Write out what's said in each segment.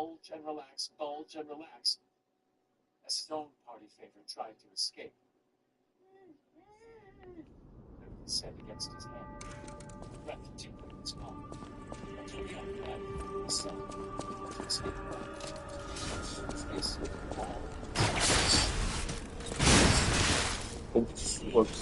bulge and relax, bulge and relax. A stone party favorite tried to escape. He said against his hand. Breath tickling his palm. Until the young man, the sun, to escape his face, all. Whoops.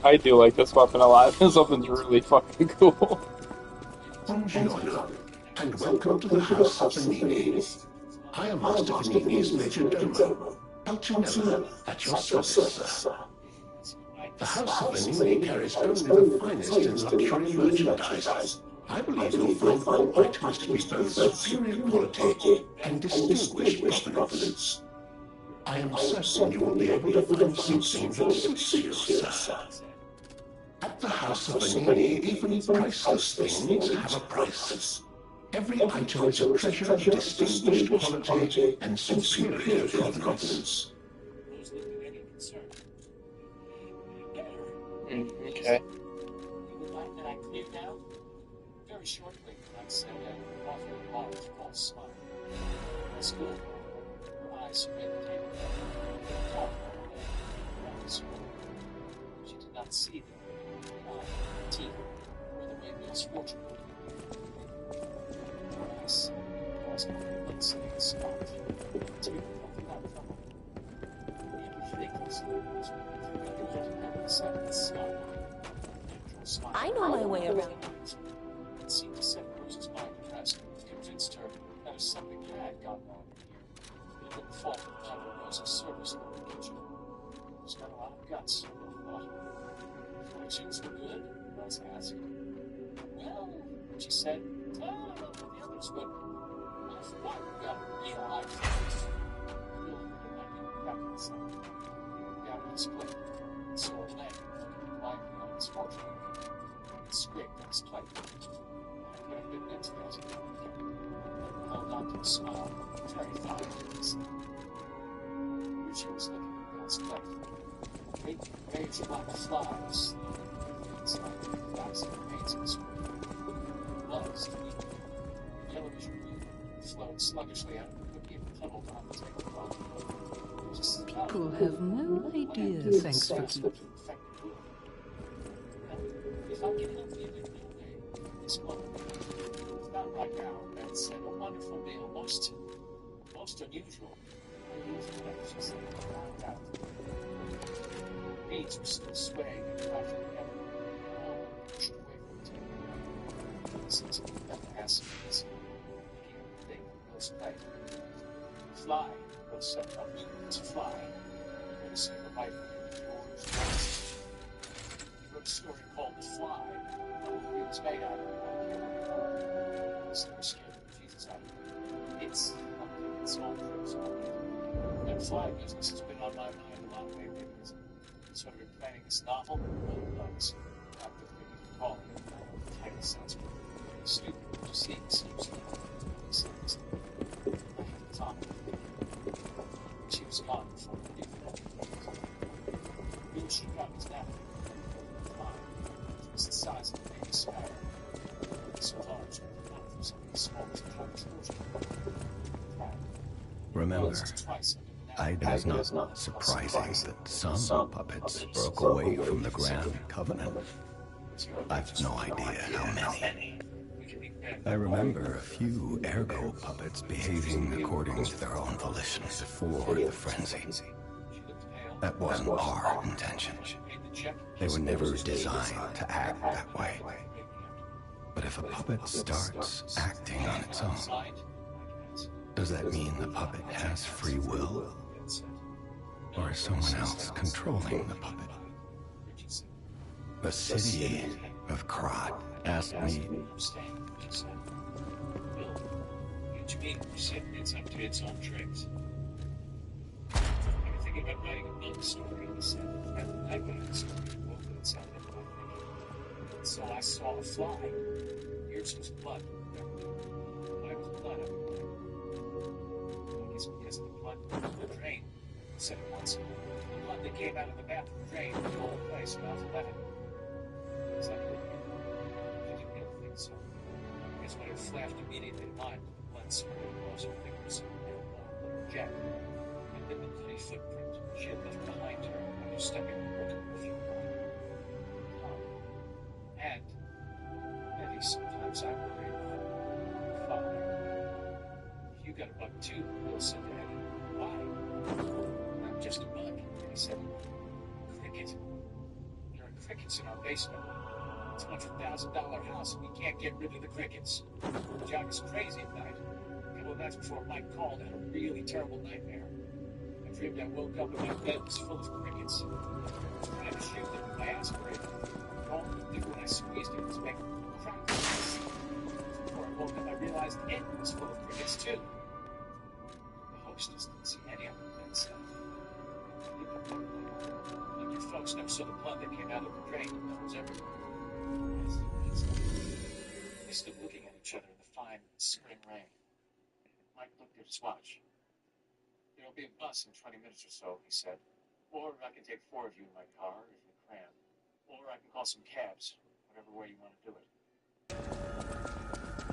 I do like this weapon a lot. This weapon's really fucking cool. Buongiorno, and welcome to the House of Venigni. I am Master Venigni's Major Domo, Pulcinella, at your service, sir. The House of Venigni carries only the finest in luxury merchandise. I believe you'll find all items to be both superior quality and distinguished provenance. I am certain you will be able to find something that suits you, sir. At the House of Venigni, even priceless things have a price. Every item is a treasure of distinguished quality and superior provenance. Okay. You would like that I cleared out? Very shortly, I said that offer a large false smile. That's good. Her eyes surveyed the table. Talked around the scroll. She did not see them. Teeth, or the way Bill's fortune would be. Nice. Was one sitting spot. Teeth felt that trouble. Everything was I know my way around. It seemed to set Rose's mind at rest. It convinced her that if something had gone wrong here, it wouldn't fall under Rose's service in the kitchen. He's got a lot of guts, I thought. Fortunes were good? Rose asked. Well, she said, the others would. I forgot we got real life. Bill might be back in the sun. Down in his plate, and saw a leg lying on his fortune. It scraped on his plate. I could have been into that. Held on to a smile. Very fine, he said. Richie was looking at Bill's plate. Great waves like flies. It's like the backs of the paints in the screen. It was, to me. The television wheel flowed sluggishly out of the cookie and tumbled on the table. People have no idea, thanks for keeping. If I can help you in any way, this moment, it's not right now. That's a wonderful meal, most unusual. She said, out. Beads were still swaying and crashing together. All pushed away from the table. Since we got the acid, picking up the thing from Bill's plate. Fly, Bill said, to fly. To see the life of yours was. He wrote a story called The Fly. It was made out of the silver skin of Jesus out of it. It's all true. That fly business has been on my mind a lot lately. Sort of been planning this novel. It's not good for me to call it. The title sounds pretty stupid. But you see, it seems to I had to talk. She was gone before the leave. Bill shook out his napkin. It was the size of a baby sparrow. So large that not for something small as a cloud's ocean. Remember, it is not surprising that some puppets broke away from the Grand Covenant. I've no idea how many. I remember a few Ergo puppets behaving according to their own volition before the frenzy. That wasn't our intention. They were never designed to act that way. But if a puppet starts acting on its own, does that mean the puppet has free will? Or is someone else controlling the puppet? The city of Krat asked me. Each meeting recipients up to its own tricks. I'm thinking about writing a book story, he said. And I wrote a story, both of it sounded like me. So I saw a fly. Yours was blood. Mine was blood. I guess because of the blood from the drain, said it once. The blood that came out of the bathroom drain in the whole place about 11. Is that what you didn't really think so? Because when it flashed immediately in mind, blood spread across her fingers and little jet. And then the bloody footprint she had left behind her after stepping on the perfume line. And maybe sometimes I worry about Father. If you got a bug too, Bill said to Eddie. Why? I'm just a bug, Eddie said. Cricket. There are crickets in our basement. It's a $100,000 house and we can't get rid of the crickets. Jack is crazy at night. A couple of nights before Mike called, I had a really terrible nightmare. I dreamed I woke up and my bed was full of crickets. I was trying to shoot them with my aspirator. All the thing when I squeezed it was making cracks. Before I woke up, I realized Ed was full of crickets too. The hostess didn't see any of them that stuff. Like your folks never saw the blood that came out of the drain that was everywhere. They stood looking at each other in the fine spring rain. Mike looked at his watch. There'll be a bus in 20 minutes or so, he said. Or I can take 4 of you in my car if you cram. Or I can call some cabs, whatever way you want to do it.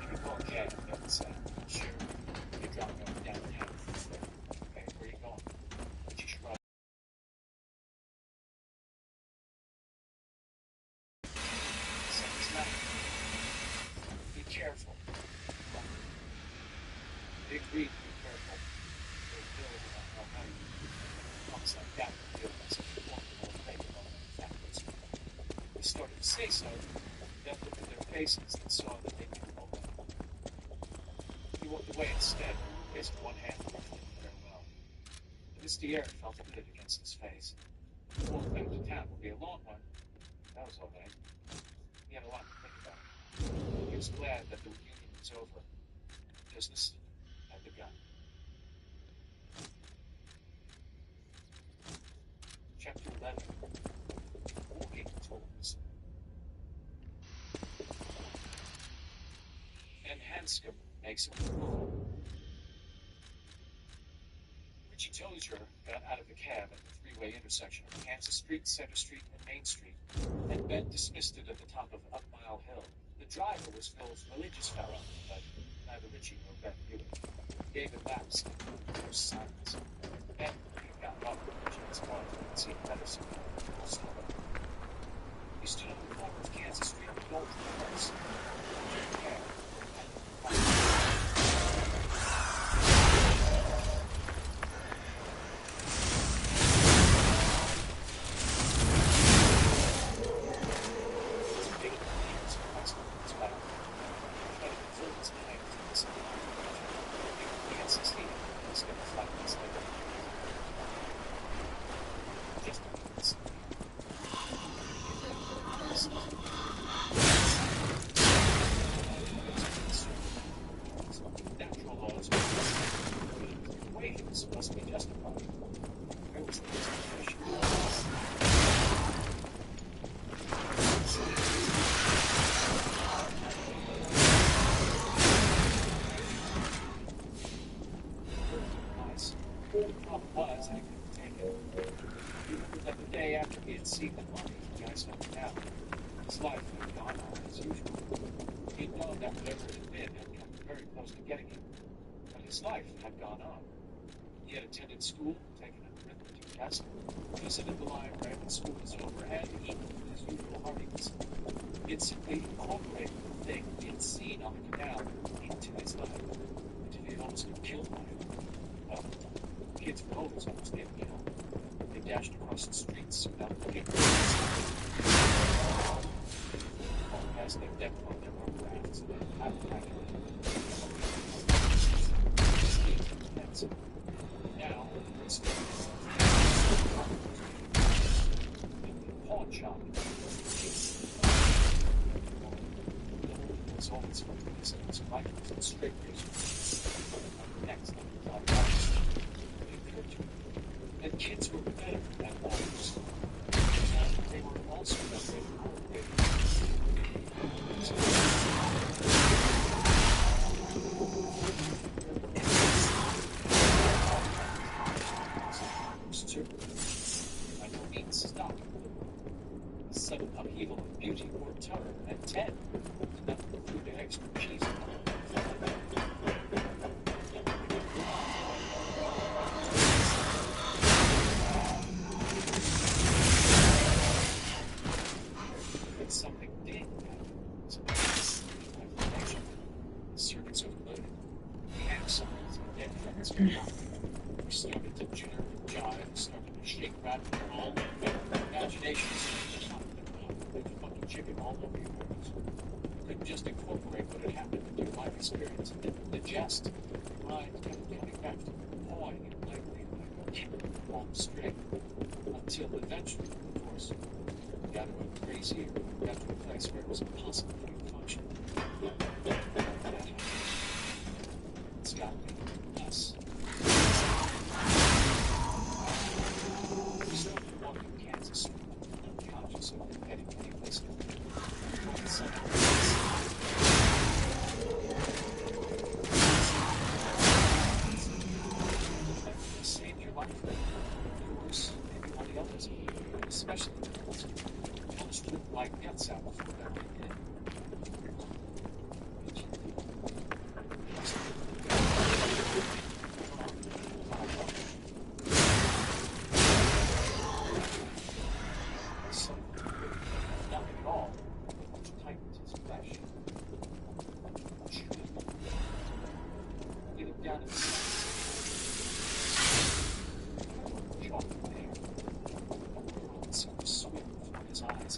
You can call a cab, Devin said. Sure. You're dropping over downtown. Okay, where are you going? She shrugged. Be careful. They agreed to be careful. They build on how you almost like that would feel as if you walked the whole thing along backwards. They started to say so, then looked at their faces and saw that they didn't know that. He walked away instead, raising one hand to farewell. The misty air felt good against his face. The walk back to town would be a long one. That was all right. He had a lot to think about. He was glad that the reunion was over. Business had begun. Chapter 11. Walking Tours. And Hanscom makes a call. Richie Tozier got out of the cab at the three-way intersection of Kansas Street, Center Street, and Main Street, and Ben dismissed it at the top of Up Mile Hill. The driver was Phil's religious fellow, but neither Richie nor Ben knew it. David lapsed into silence. Ben got off the bridge in his car and seen Pedersen. He stood on the corner of Kansas Street and Gold Cars. Must be justified. Where was the justification? The problem was I couldn't take it. That the day after he had seen the money, the guys had been out. His life had gone on as usual. He'd known that whatever it had been had come very close to getting him. But his life had gone on. He had attended school, taken an arithmetic test, visited the library when school was over, and eaten with his usual heartiness. He had simply incorporated the thing he had seen on the canal into his life, until he had almost been killed by it. Well, kids were always almost getting killed. They dashed across the streets without looking. All past their depth on their work. kids from the residents, rifles, and straight razors. Next, and kids were better than others. They were also better by no means stop. A sudden upheaval of beauty or terror, and Ted did not include an extra cheese. Something did happen. The servants overloaded. The axles and dead friends came out. We started to jitter and jive, started to shake, rattle, and roll. Imaginations like fucking chicken all over your words. Couldn't just incorporate what had happened into your life experience and then digest. Your mind kept coming back to pawing it lightly like a kitten on the string. Until eventually, of course, we got to a crazy area. Got to a place where it was impossible for you to function. It's got to be us. We started walking Kansas Street, unconscious of heading any place. Saved your life, yours, maybe one of the others, especially almost ripped my guts out before that we did. So, nothing at all. Tightened his flesh. He looked down at the sun. Chocolate there. A world seemed to swim before his eyes.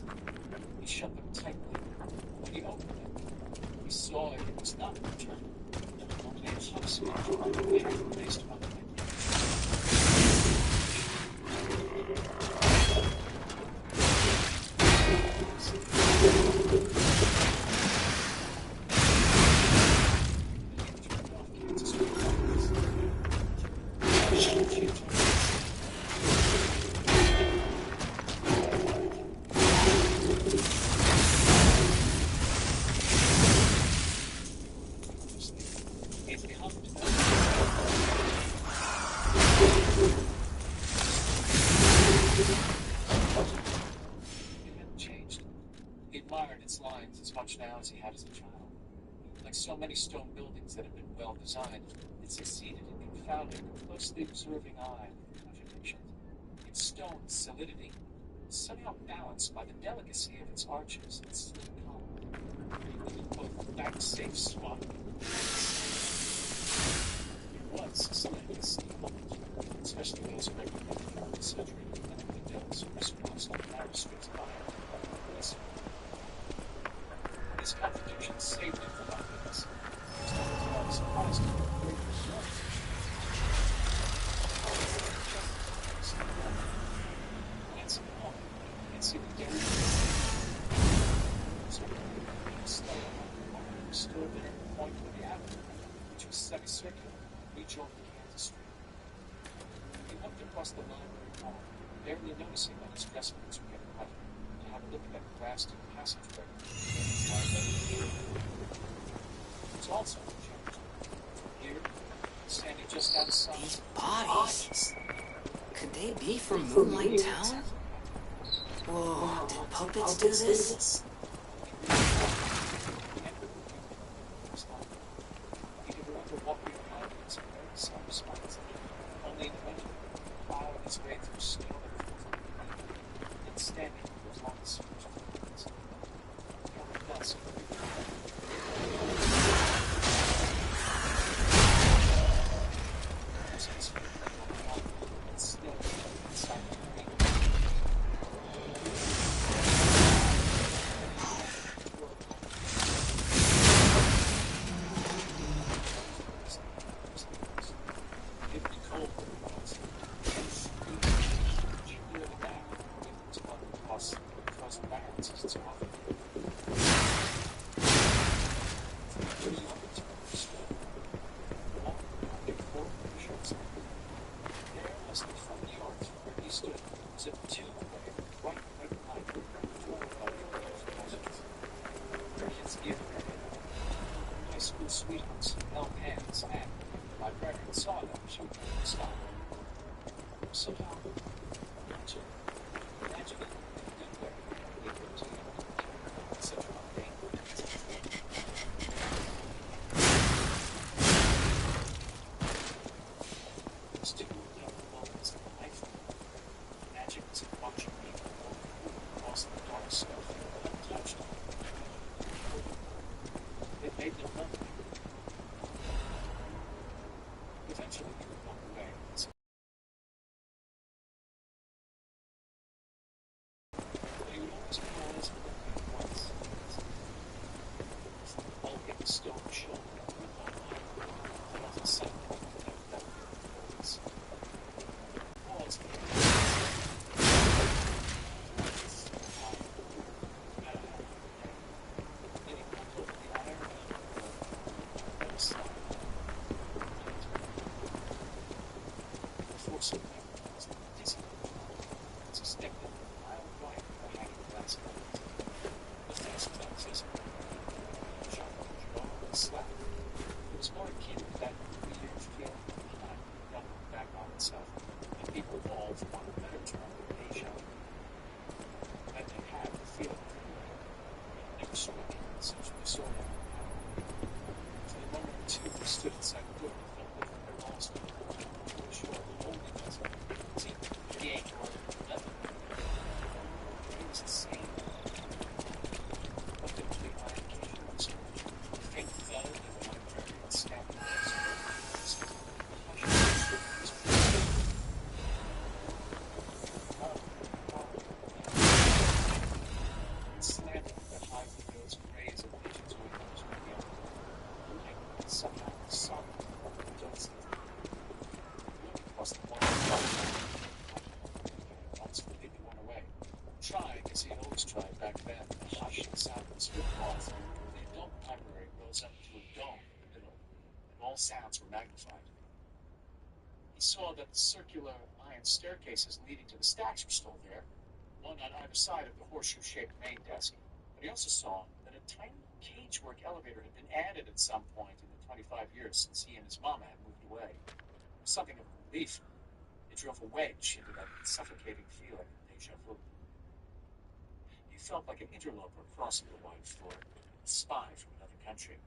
He shut them tightly. When he opened them, he saw it was not return. Only a hot spot based on the now as he had as a child. Like so many stone buildings that have been well designed, it succeeded in confounding a closely observing eye with contradictions. Its stone solidity was somehow balanced by the delicacy of its arches and slim column. Both back-safe swap. It was slightly steel, especially those regulated from the surgery and the devils who response on narrow strips of iron. This contradiction saved him from happiness. He was not surprised at the great result. Glancing up, he could see the dairy. So he stood there at the point of the avenue, which was semicircular, reach over Kansas Street. He looked across the library hall, barely noticing that his dress boots were getting wet, to have a look at that grassed passageway. It's also changed. Here, standing just outside. These bodies. Could they be from Moonlight Town? Whoa, did puppets do this? He could remember walking around in some very soft spots, only in the winter, plowing his way through snow and standing for as long as dusk. school sweethearts held hands, and the librarian saw them. She would stop. Somehow, magical in a good way, they were together. Such a pain. Still, moments of life. Magic was in watching people across the dark stuff untouched. It made them lonely. Eventually, he would walk away. But he would always pause and look at once. The bulk of the stone shoulder would not lie. It wasn't something that was pause. Stood inside the door and felt like they were lost. Sure, only because of the game or nothing. It was insane. But the complete identification was a faint thud and the librarian stabbed the legs of slanted the high windows and rays of visions windows were beyond. The light somehow solid. Just across the wall. Once completely went away. Trying, as he had always tried back then, the hush and sound of the strip cloth. The adult library rose up to a dome in the middle, and all sounds were magnified. He saw that the circular iron staircases leading to the stacks were still there, one on either side of the horseshoe-shaped main desk. But he also saw that a tiny cagework elevator had been added at some point in the 25 years since he and his mama had moved away. It was something of a relief. It drove a wedge into that suffocating feeling of deja vu. He felt like an interloper crossing the wide floor, a spy from another country.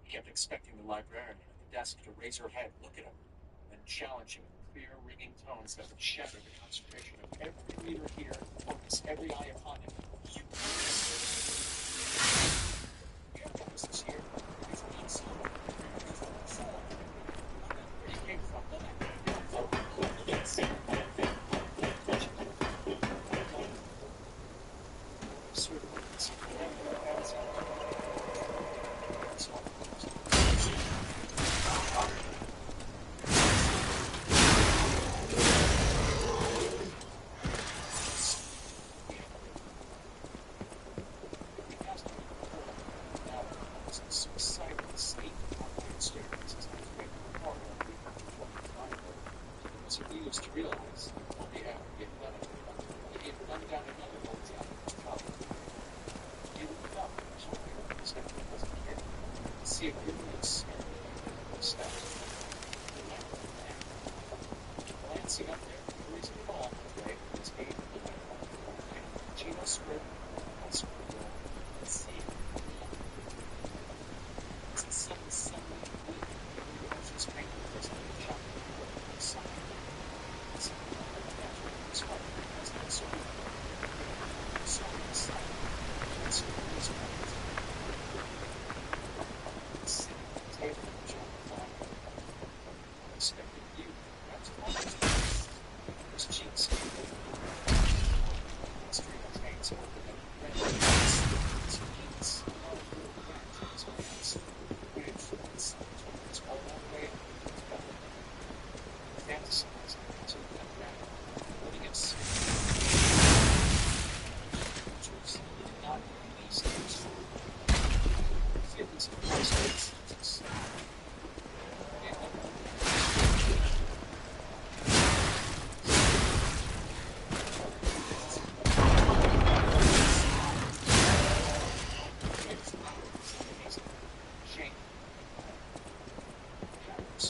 He kept expecting the librarian at the desk to raise her head, look at him, and challenge him in clear, ringing tones that would shatter the concentration of every reader here and focus every eye upon him. You was this year. It's not so. Where you came from? Yes. To realize only after he had done it, he had run down another hotel in Chicago. He looked up and was hoping that his nephew wasn't here to see a grimly scared steps. Glancing up there, for no reason at all, right, his aid Gino spread and spread the door and see it. It's a suddenly weak, the ocean's painted as a shot from the side. His cheeks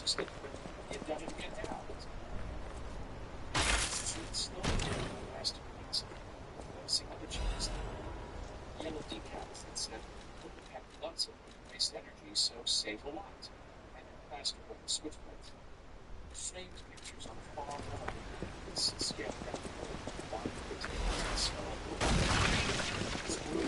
just get done it again now. Slowly masterpiece. Noticing other changes. Yellow decals that said, "Have lots of waste energy, so save a lot." And then faster with the switchblades. Framed pictures on far wall. This scale down the one the small it's blue.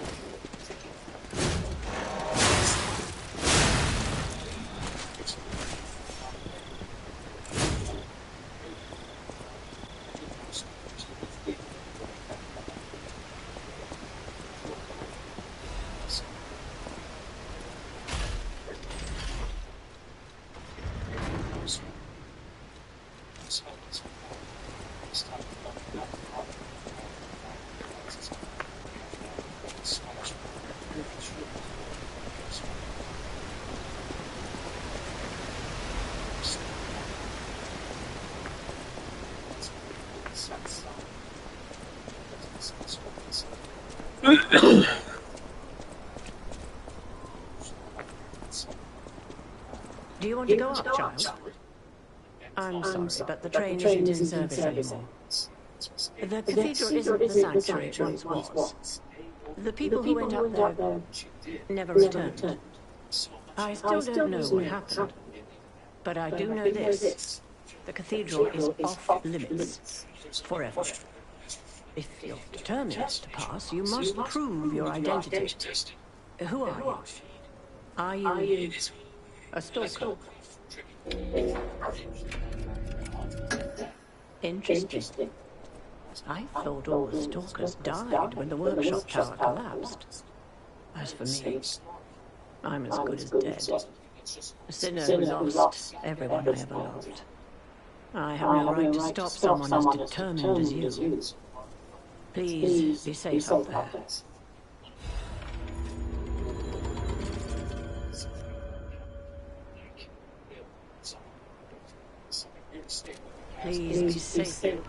Do you want to go up, child? I'm sorry, but the train isn't in service anymore. The cathedral isn't the sanctuary it once was. The people who went up there never returned. I still don't know what happened, but I do know this. The cathedral is off limits forever. If you're determined to pass, you must prove your identity. Who are you? Are you a stalker? Interesting. I thought all the stalkers died when the workshop tower collapsed. As for me, I'm as good as dead. A sinner who lost everyone I ever loved. I have no right to stop someone as determined as you. Please be safe up there. Please be safe.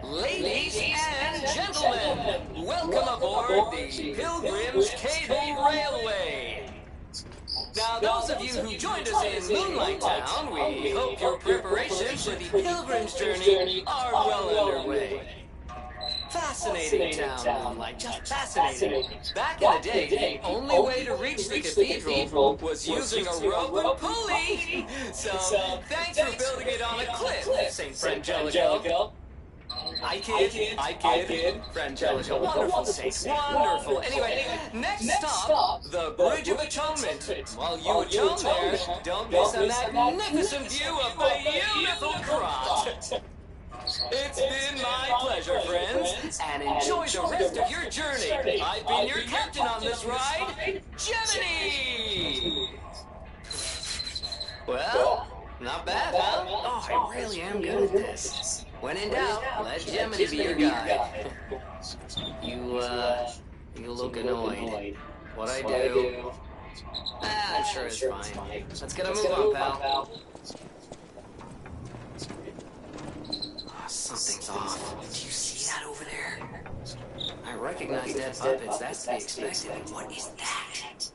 Ladies and gentlemen, welcome aboard the Pilgrim's Cable Railway. Now, those of you who joined us in Moonlight Town, we hope your preparations for the Pilgrim's journey are well underway. Fascinating town, Moonlight, just fascinating. Back in the day, the only way to reach the cathedral was using a rope and pulley. So, thanks for building it on a cliff, St. Frangelico. I kid, Frangelico. Wonderful, Saint, wonderful. Anyway, next stop, the Bridge of Atonement. While you atone there, don't miss a magnificent view of the beautiful cross. It's been my pleasure, friends, and enjoy the rest of your journey. I've been your captain on this ride, Gemini! Well, not bad, huh? Oh, I really am good at this. When in doubt, let Gemini be your guide. You look annoyed. What I do? I'm sure it's fine. Let's get a move on, pal. Something's off. Do you see that over there? I recognize dead puppets. That's to be expected. What is that?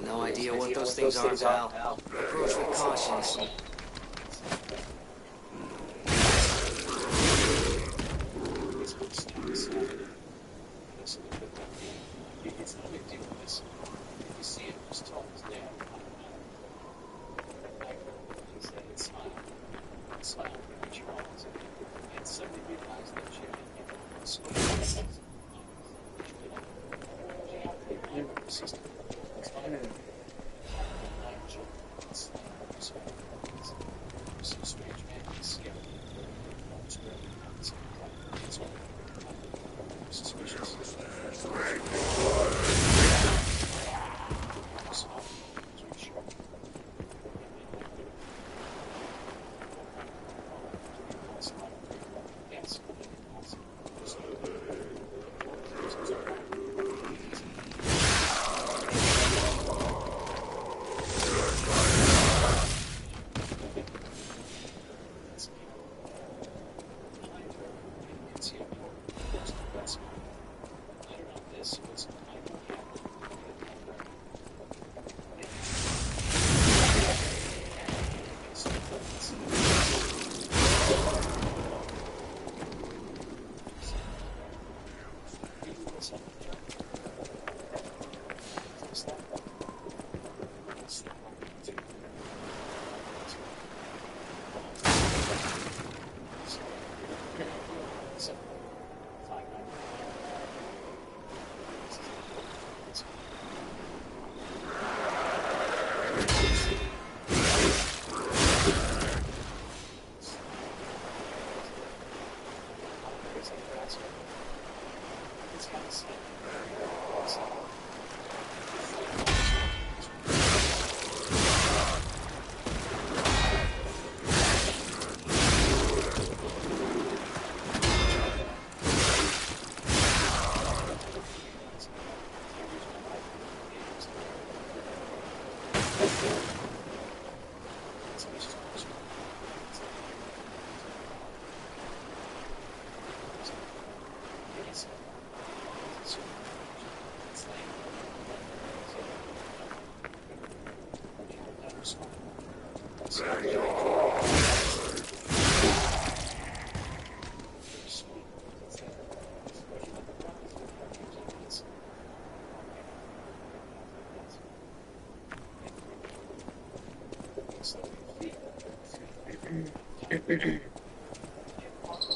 No idea what those things are, pal. Approach with caution.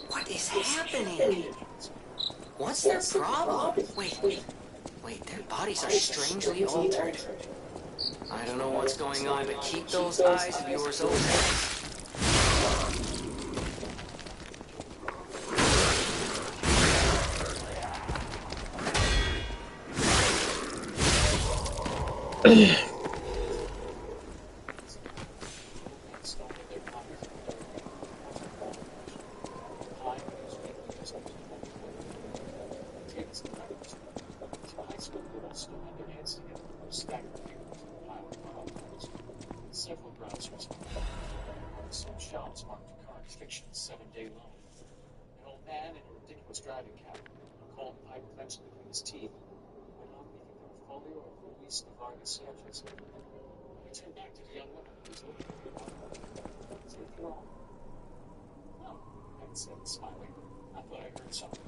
What is happening? What's their problem? Wait, their bodies are strangely altered. I don't know what's going on, but keep those eyes of yours open. Several browsers some shelves marked current fiction 7-day loan. An old man in a ridiculous driving cap, a cold pipe clenched between his teeth, went on reading the portfolio of Luis de Vargas Sanchez. He turned back to the young woman who was looking at him. Is anything wrong? No, I said, smiling. I thought I heard something.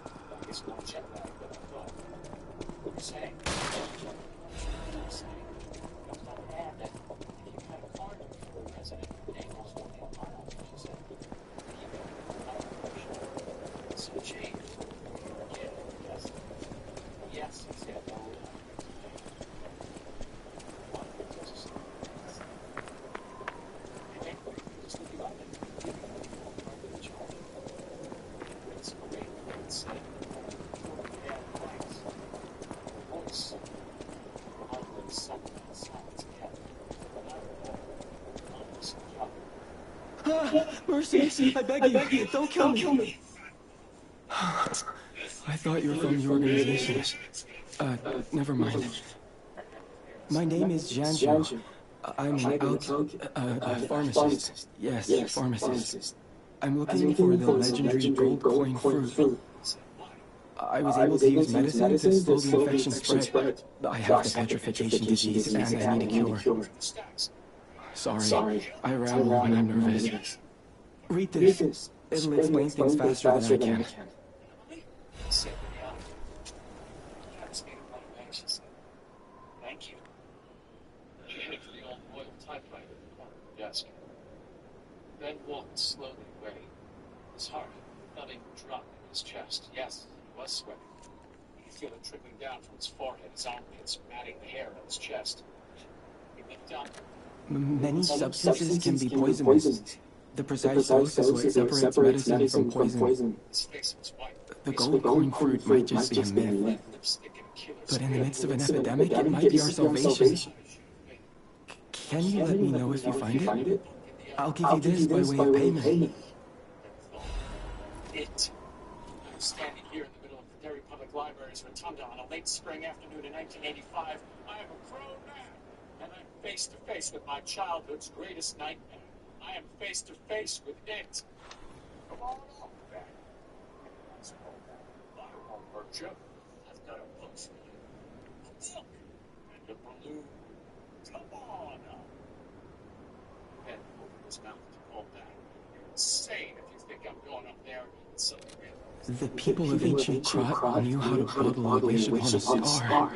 I guess more jet lag than I thought. What are you saying? I'm saying, I was not mad that you had a card for the president of Naples or the Arnold, she said. So changed. Yes, he said, no. Just looking up and it's great. It's voice. Mercy, I beg you, don't kill me. I thought you were from the organization. Never mind. My name is Janju. I'm an pharmacist. Yes, pharmacist. I'm looking for the legendary gold coin fruit. I was able to use medicine to slow the infection spread. I have the petrification disease and I need a cure. Sorry, I ramble when I'm nervous. Read this. It'll explain things faster than I can. Thank you. She headed for the old Royal typewriter in the corner of the desk. Ben walked slowly away, his heart thudding drunk in his his chest. Yes, he was sweating. You could feel it trickling down from his forehead, his armpits, matting the hair on his chest. He looked down. Many substances can be poisonous. The precise dose is what separates medicine from poison. His face was white. The gold corn fruit might just be a myth. Lipstick and killer's But in the midst of an epidemic, it might be our salvation. Can you let me know if you find it? I'll give you this by way of payment. It. I was standing here in the middle of the Derry Public Library's rotunda on a late spring afternoon in 1985. I am a grown man, and I'm face to face with my childhood's greatest nightmare. I am face to face with it. Come on up, Ben. I won't hurt you. I've got a book for you. A book and a balloon. Come on up. Ben opened his mouth to call back. You're insane if you think I'm going up there and suddenly realize. The people of ancient Krat knew how to bottle a wish upon a star.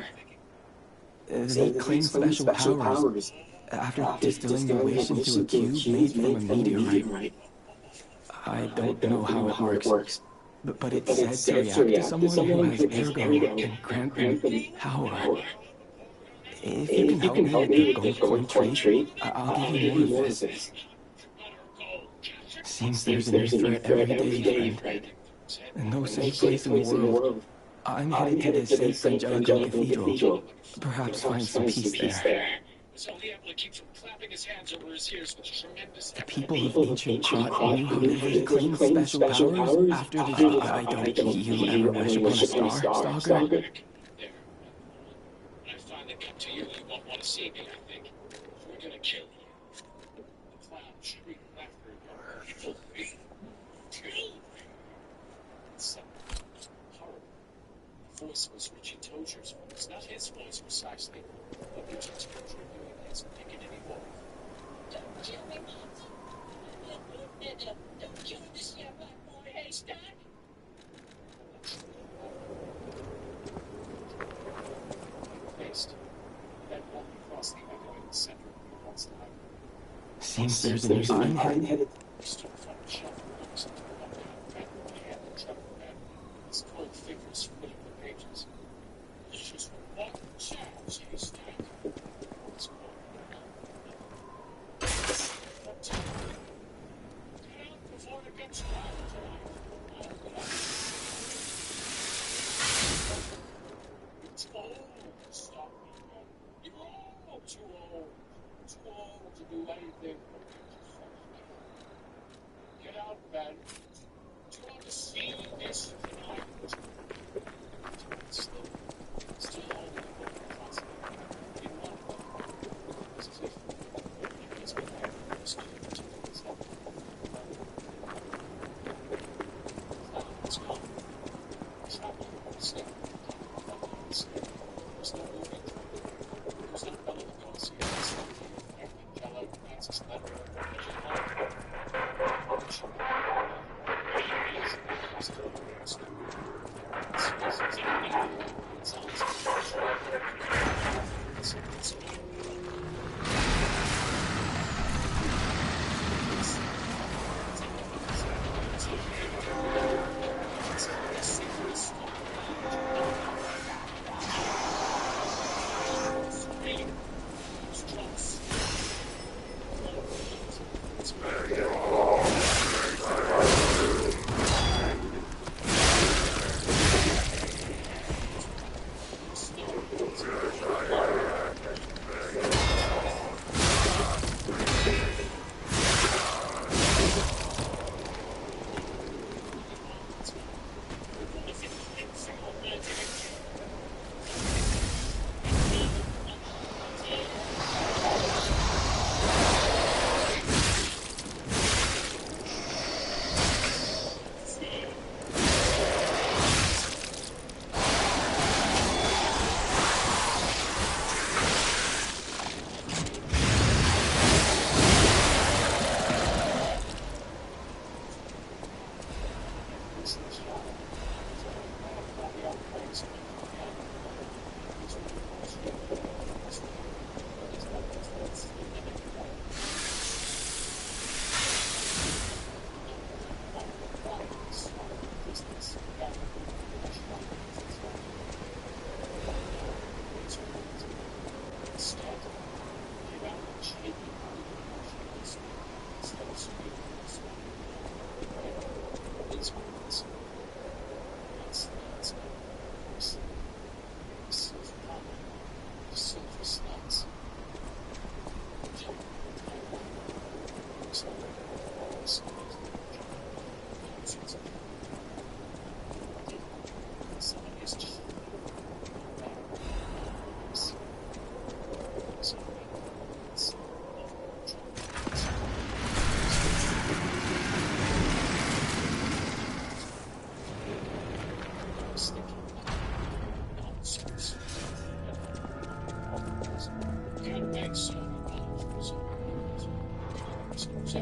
They claimed special powers after distilling the wish into a cube made from a meteorite. I don't know how it works, but it's said to react to someone who has ergo and grant them power. If you can help me get the gold coin tree, I'll give you more of this. Seems there's a need for it every day, friend. And no safe place in the world. I'm headed to the St. Angelico Cathedral. Perhaps find some peace there. The people of ancient Krat knew how to reclaim special powers after the I don't you ever wish upon a star, Stalker? I finally come to you, you won't want to see me, I think. We're gonna kill you. The clown shrieked laughter again. Kill me? Kill me? It's horrible. The voice was Richie Tozier's voice, not his voice precisely, but Richie Tozier doing his Piccadilly Walk. Don't kill me, Mom. Don't kill this young black boy, Haystack. Faced. Then walked across the echoing center of the once library. Seems there's a new sign headed. Stood in front of the shelf and noticed a walk down pen in the hand and troubled pen. His cold fingers footing the pages. This is what chance he stack. His cold. Get out before it gets dark tonight. It's old. Stop me, man. You're all too old. Too old to do anything. Get out, Ben. Do you want to see this tonight? Still holding the book constantly. In one of as if he's been there for his student to his head. It's gone. It's not moving. It's not. There's no moving. There's no Bella Lugosi. It's not Angela Francis letter.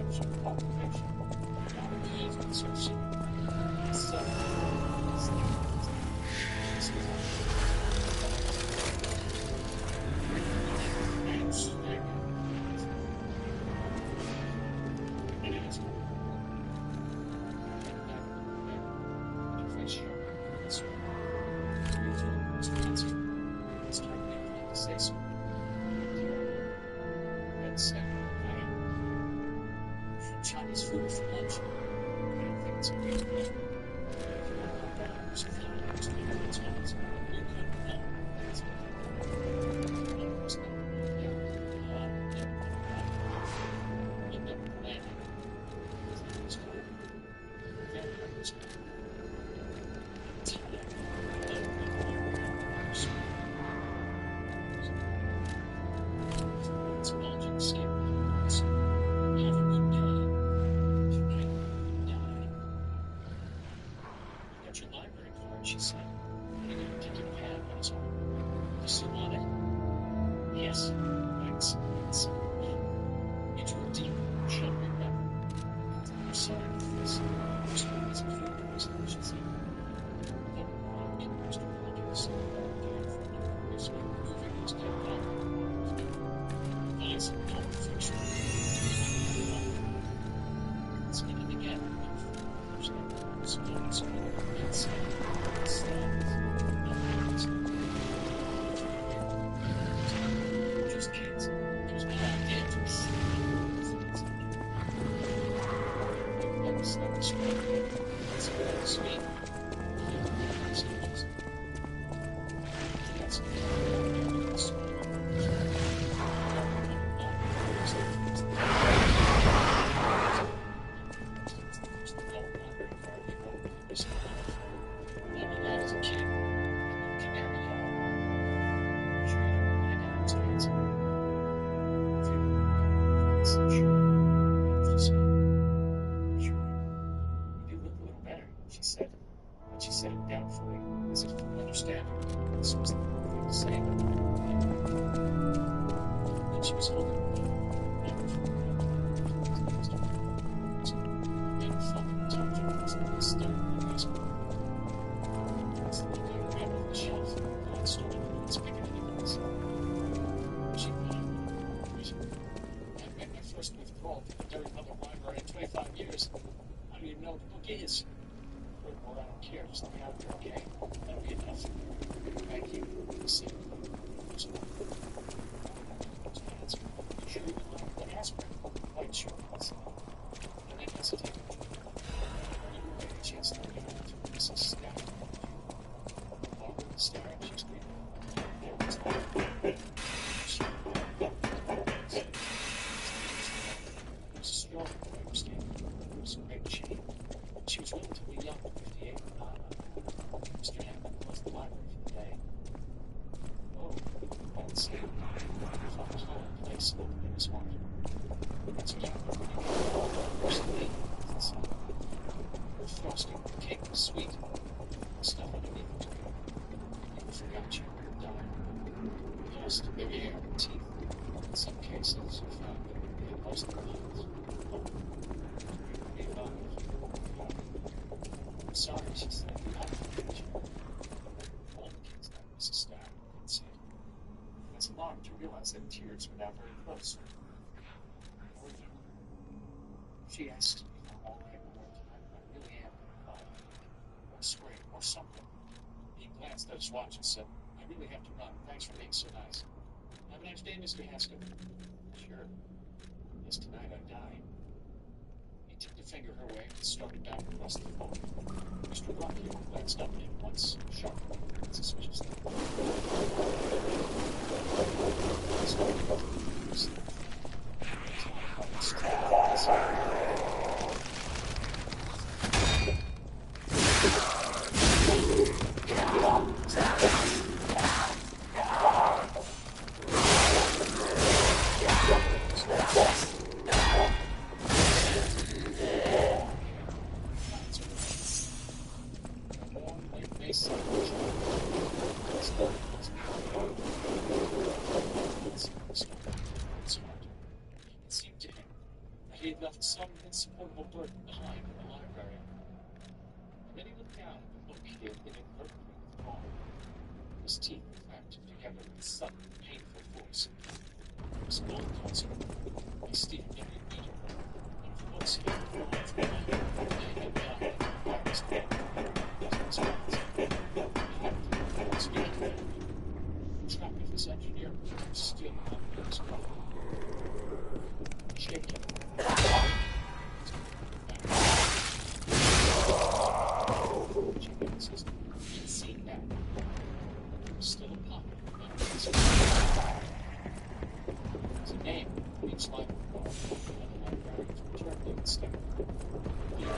perception of population. Nowadays, it's sort of so, Chinese food for lunch. I don't think it's a great meal. She said, "Are you going to take your pad on his arm? Do you still want it?" "Yes, thanks." You drew a deep, shuddering breath. "I'm sorry for this. Just one doesn't feel the reason," she said. Then Mr. Rogers was moving his head back. Eyes of cold fiction. It's getting again. Just kids. Just not dangerous. That's not sweet. That's very sweet. She said it doubtfully, as if to understand her. This was the thing to say. Then she was holding her then felt the touch of his third grasp. As the guy grabbed at the shelf, and started with its picking animals. She I've made my first withdrawal from the Derry Public Library in 25 years. I don't even know what the book is. Furthermore, I don't care. Just let me out of here, okay? That'll be enough. Thank you. He said. Sure you would like the aspirin? Quite sure. And then hesitated. You were getting a chance to look at Mrs. Stack. Barbara was staring. She screamed. There was that. It was a strong, I understand. It was a great chain. She was relatively young, 58. Mr. Hammond closed the library for the day. Oh, that's it. I felt a hollow place open in his heart. That's exactly what he called personally. Her frosting, the cake was sweet. The stuff underneath it. You forgot you were dying. Lost the air and teeth. In some cases, you found that they had lost their lungs. I'm sorry, she said. I don't get you. All the kids like Mrs. Starr had said. It's alarming to realize that tears were now very close. She asked me if I'm all right more tonight, but I really am going to cry. Or scream, or something. He glanced at his watch and said, "I really have to run. Thanks for being so nice. Have a nice day, Mr. Haskell." "Sure. Yes, tonight I die." He tipped a finger her way and started back across the floor. Mr. Rockhill glanced up at him once, sharply and suspiciously. It seemed to him that he had left some insupportable burden behind in the library. And then he looked down at the book he had inadvertently withdrawn. His teeth clamped together with sudden, painful force. It was gold concert by Stephen W. Meader, one of the books he had withdrawn from the library the day he had died at the virus club. Speaking of that, trapped with his engineer was still under his collar. Shaking. Jimmy insisted he had seen that. There was still a pocket under his collar. His name reached like a bar on the librarian's return date instead. He had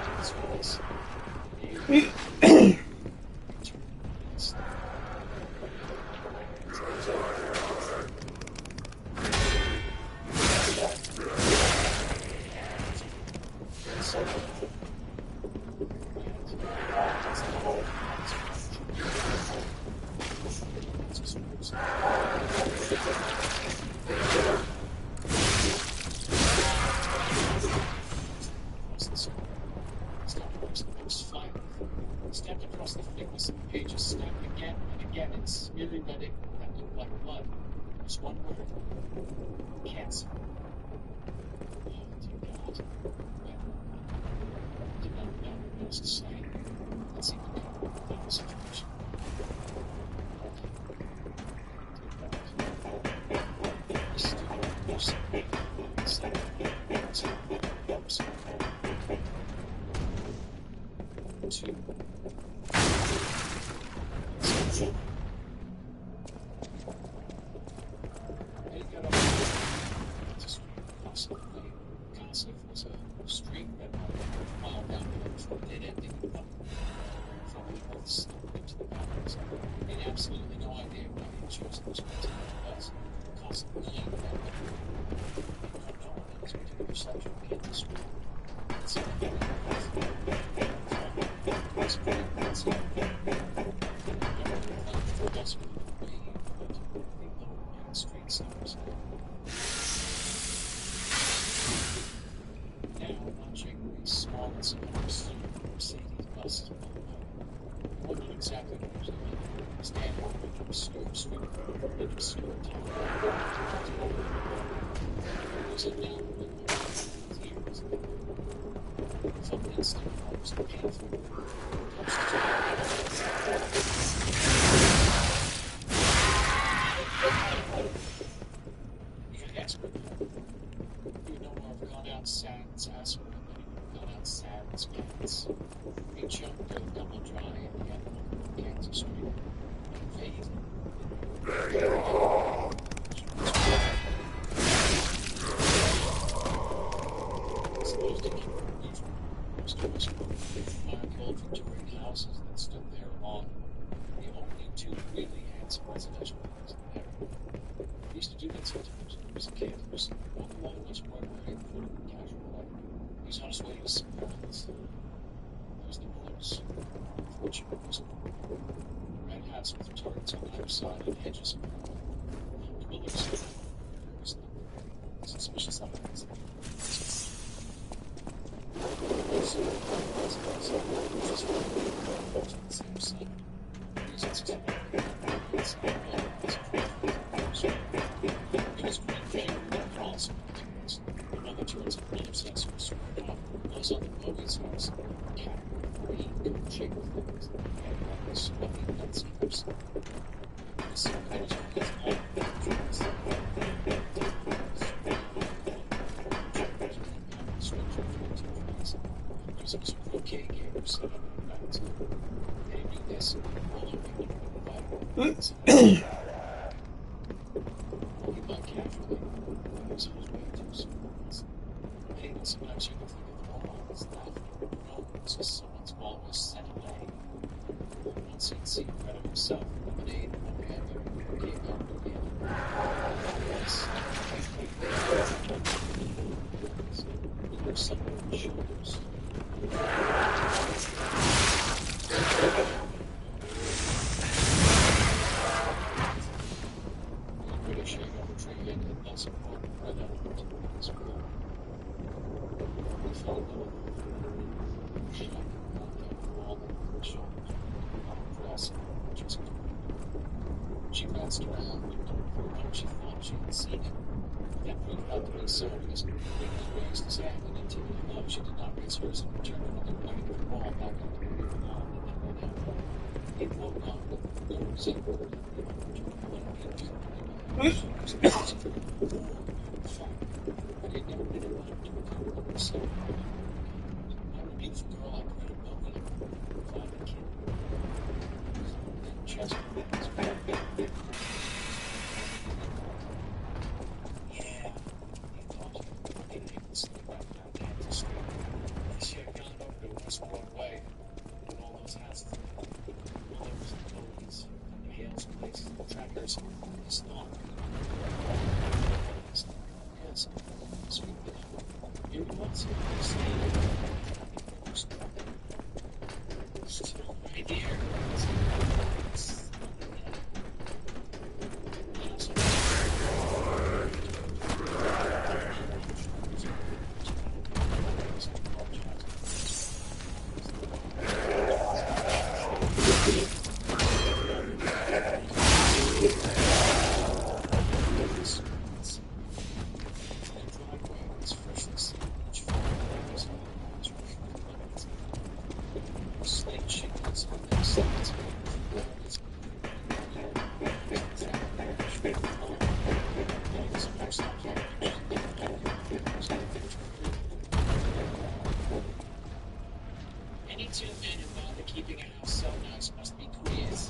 to his face. Stepped across the thickness of the pages, stabbed again and again in smeary red ink that looked like blood. Just one word. Cancer. Oh, dear God. I did not know what else to say. That seemed to cover the whole situation. He stood close and said, two. Gossip was a street that a mile down the road from a dead-ending pub. From the both slipped into the mountains. He had absolutely no idea why he had chosen this particular bus. It cost $1 million. He couldn't know that his particular section of Kansas Street. It seemed to be was pretty impressive. Desperate for me, but the lower main street stops. Now, watching the small and simple Mercedes buses pull by, I wondered exactly what he was doing. Standing over the obscure street, in obscure town. It was a down with tears. For an instant, it was painful. You could expert that. He would no more have gone out sad as aspirin than he would have gone out sad as pants. He choked a double dry at the end of Kansas Street. Fate. Supposed to keep it neutral. Mr. Westbrook, fire-cold Victorian houses that stood there along the only two really handsome residential buildings in the area. He used to do that sometimes when he was a kid. He was walking along Westport wearing a foot in casual way. He was on his way to his parents. There was the Blues. Fortunate Westport. The red house with turrets on either side and hedges around it. The Millers. There was nothing suspicious evidence. Jessica. She glanced around and thought she had seen him. That proved not to be so because he raised his hand and intended to know she did not raise hers in return for the pointing the ball back up to the wall and then went out. He woke up with no resentment. But he'd never been able to recover himself. I'm a beautiful girl, I put a bow in it. Find the kid. Just yeah, he thought he could slip back down Kansas Street. She had gone over to Westport Way, and all those houses, all those employees, and Hale's place, trackers, his thought. Yes, sweet little. Here he was, still right here. Any two men involved in keeping a house so nice must be queers.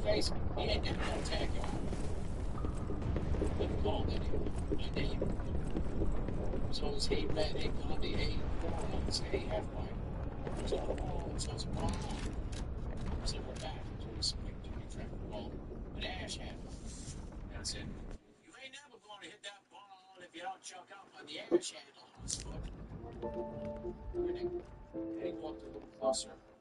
Face, he ain't never gonna tag you out. Never called any. My name. So is he red, A Blondie, A Hormones, A Half-White. So it's Braun. So we're back to a spring duty traffic ball. An ash hat. That's it. You ain't never gonna hit that ball if you don't chuck up on the ash handle, Hotspot. Grinning, Eddie walked a little closer.